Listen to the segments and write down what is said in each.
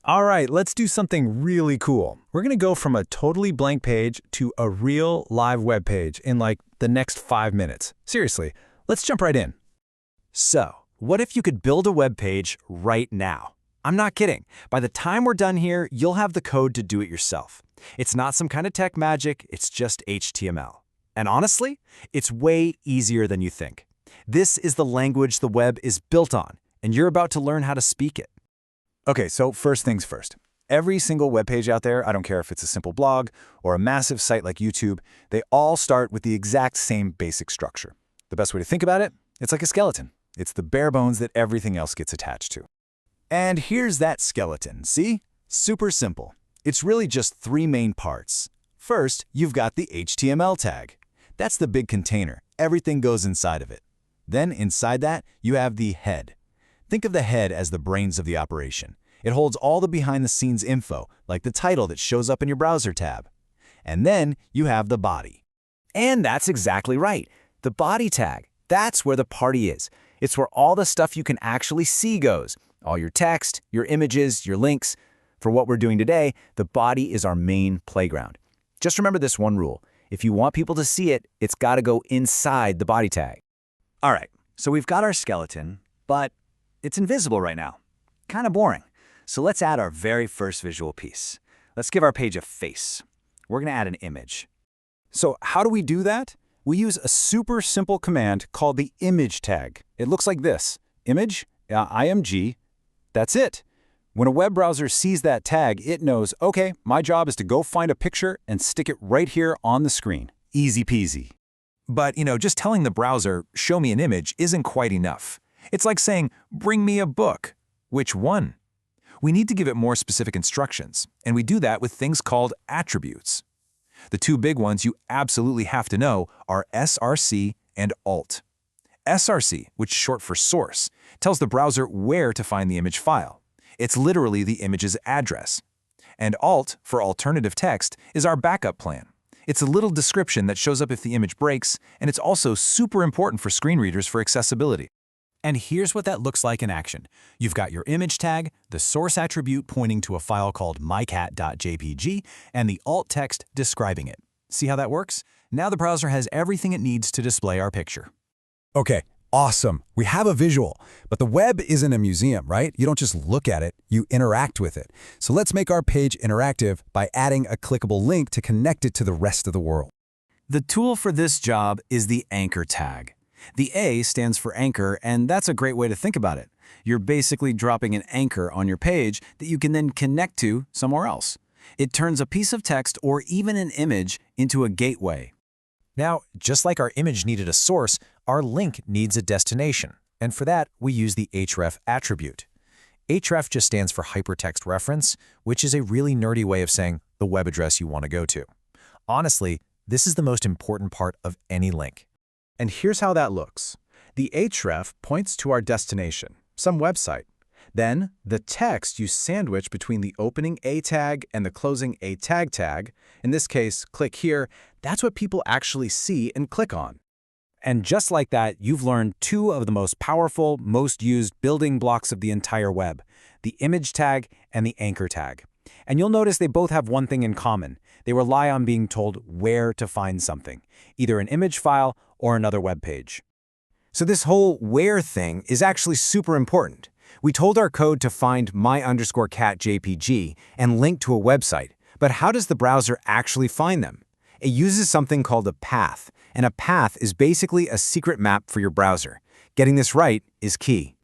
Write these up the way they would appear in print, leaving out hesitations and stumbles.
All right, let's do something really cool. We're going to go from a totally blank page to a real live web page in like the next 5 minutes. Seriously, let's jump right in. So, what if you could build a web page right now? I'm not kidding. By the time we're done here, you'll have the code to do it yourself. It's not some kind of tech magic, it's just HTML. And honestly, it's way easier than you think. This is the language the web is built on, and you're about to learn how to speak it. Okay, so first things first. Every single web page out there, I don't care if it's a simple blog or a massive site like YouTube, they all start with the exact same basic structure. The best way to think about it, it's like a skeleton. It's the bare bones that everything else gets attached to. And here's that skeleton, see? Super simple. It's really just 3 main parts. First, you've got the HTML tag. That's the big container. Everything goes inside of it. Then inside that, you have the head. Think of the head as the brains of the operation. It holds all the behind-the-scenes info, like the title that shows up in your browser tab. And then you have the body. And that's exactly right. The body tag. That's where the party is. It's where all the stuff you can actually see goes. All your text, your images, your links. For what we're doing today, the body is our main playground. Just remember this one rule. If you want people to see it, it's got to go inside the body tag. All right, so we've got our skeleton, but it's invisible right now. Kind of boring. So let's add our very first visual piece. Let's give our page a face. We're going to add an image. So how do we do that? We use a super simple command called the image tag. It looks like this. Image, img. That's it. When a web browser sees that tag, it knows, okay, my job is to go find a picture and stick it right here on the screen. Easy peasy. But, just telling the browser, show me an image, isn't quite enough. It's like saying, bring me a book. Which one? We need to give it more specific instructions, and we do that with things called attributes. The 2 big ones you absolutely have to know are src and alt. src, which is short for source, tells the browser where to find the image file. It's literally the image's address. And alt, for alternative text, is our backup plan. It's a little description that shows up if the image breaks, and it's also super important for screen readers for accessibility. And here's what that looks like in action. You've got your image tag, the source attribute pointing to a file called mycat.jpg, and the alt text describing it. See how that works? Now the browser has everything it needs to display our picture. Okay, awesome. We have a visual, but the web isn't a museum, right? You don't just look at it, you interact with it. So let's make our page interactive by adding a clickable link to connect it to the rest of the world. The tool for this job is the anchor tag. The A stands for anchor, and that's a great way to think about it. You're basically dropping an anchor on your page that you can then connect to somewhere else. It turns a piece of text or even an image into a gateway. Now, just like our image needed a source, our link needs a destination. And for that, we use the href attribute. href just stands for hypertext reference, which is a really nerdy way of saying the web address you want to go to. Honestly, this is the most important part of any link. And here's how that looks. The href points to our destination, some website. Then, the text you sandwich between the opening A tag and the closing A tag. In this case, click here. That's what people actually see and click on. And just like that, you've learned 2 of the most powerful, most used building blocks of the entire web, the image tag and the anchor tag. And you'll notice they both have one thing in common. They rely on being told where to find something, either an image file or another web page. So this whole where thing is actually super important. We told our code to find my_cat.jpg and link to a website, but how does the browser actually find them? It uses something called a path, and a path is basically a secret map for your browser. Getting this right is key.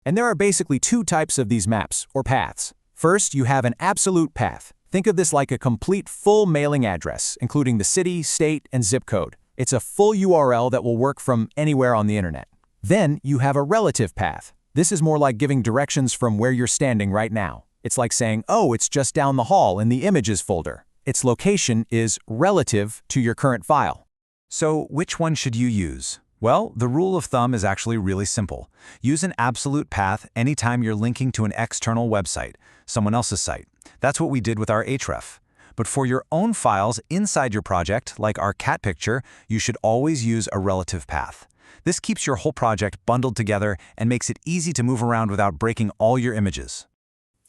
And there are basically 2 types of these maps, or paths. First, you have an absolute path. Think of this like a complete full mailing address, including the city, state, and zip code. It's a full URL that will work from anywhere on the internet. Then you have a relative path. This is more like giving directions from where you're standing right now. It's like saying, oh, it's just down the hall in the images folder. Its location is relative to your current file. So which one should you use? Well, the rule of thumb is actually really simple. Use an absolute path anytime you're linking to an external website, someone else's site. That's what we did with our href. But for your own files inside your project, like our cat picture, you should always use a relative path. This keeps your whole project bundled together and makes it easy to move around without breaking all your images.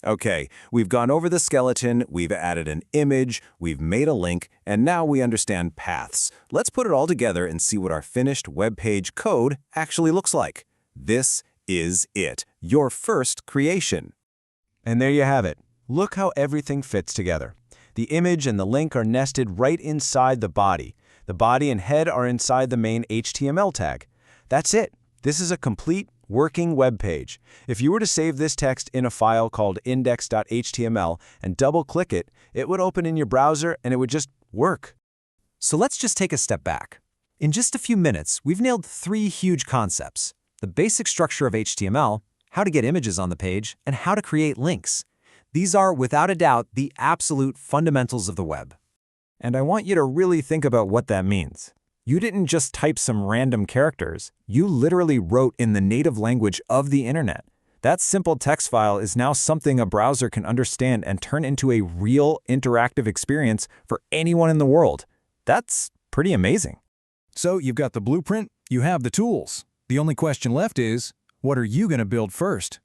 Okay, we've gone over the skeleton, we've added an image, we've made a link, and now we understand paths. Let's put it all together and see what our finished web page code actually looks like. This is it, your first creation. And there you have it. Look how everything fits together. The image and the link are nested right inside the body. The body and head are inside the main HTML tag. That's it. This is a complete, working web page. If you were to save this text in a file called index.html and double-click it, it would open in your browser and it would just work. So let's just take a step back. In just a few minutes, we've nailed 3 huge concepts: the basic structure of HTML, how to get images on the page, and how to create links. These are, without a doubt, the absolute fundamentals of the web. And I want you to really think about what that means. You didn't just type some random characters. You literally wrote in the native language of the internet. That simple text file is now something a browser can understand and turn into a real interactive experience for anyone in the world. That's pretty amazing. So you've got the blueprint, you have the tools. The only question left is, what are you going to build first?